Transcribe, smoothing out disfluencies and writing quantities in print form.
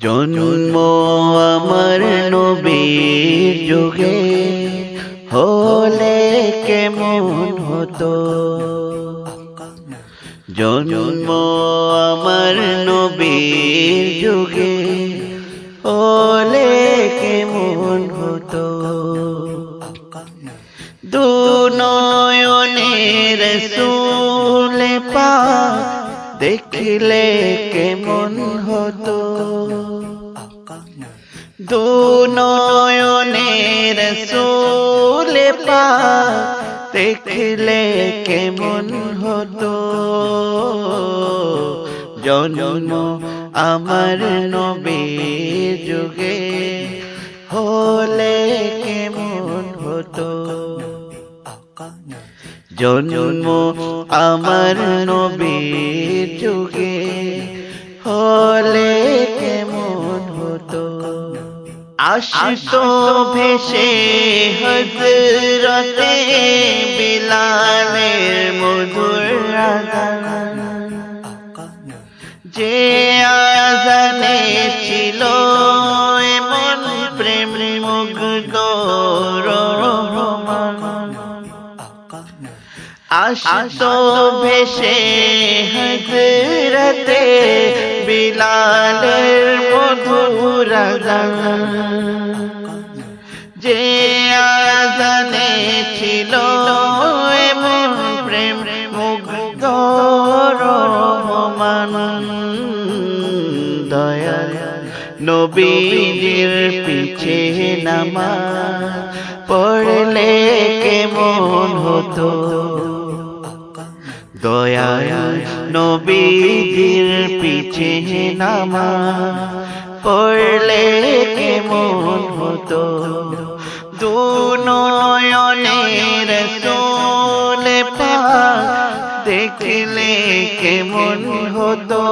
জন্ম আমার নবীর যুগে হলে কেমন হতো। জন্ম আমার নবীর যুগে হলে কেমন হতো। দু নয়নের রাসূল পাক দেখলে কেমন হতো। দু নয়নের রাসূল পাক দেখলে কেমন হতো। জন্ম আমার নবীর যুগে হলে কেমন হতো। জন্ম আমার নবীর যুগে হলে কেমন হতো। আসতো ভেসে হযরতে বিলালের মধুর আযান, যে আযানে ছিল এমন প্রেম মুগ্ধ রহমান। আসতো ভেসে হযরতে বিলালের মধুর আযান, যে আযানে ছিল এমন প্রেম মুগ্ধ রহমান। দয়াল নবীজির পিছে নামাজ পড়লে কেমন হতো। দয়াল নবীজির পিছে নামাজ পড়লে কেমন হতো। দু নয়নের রাসূল পাক দেখলে কেমন হতো।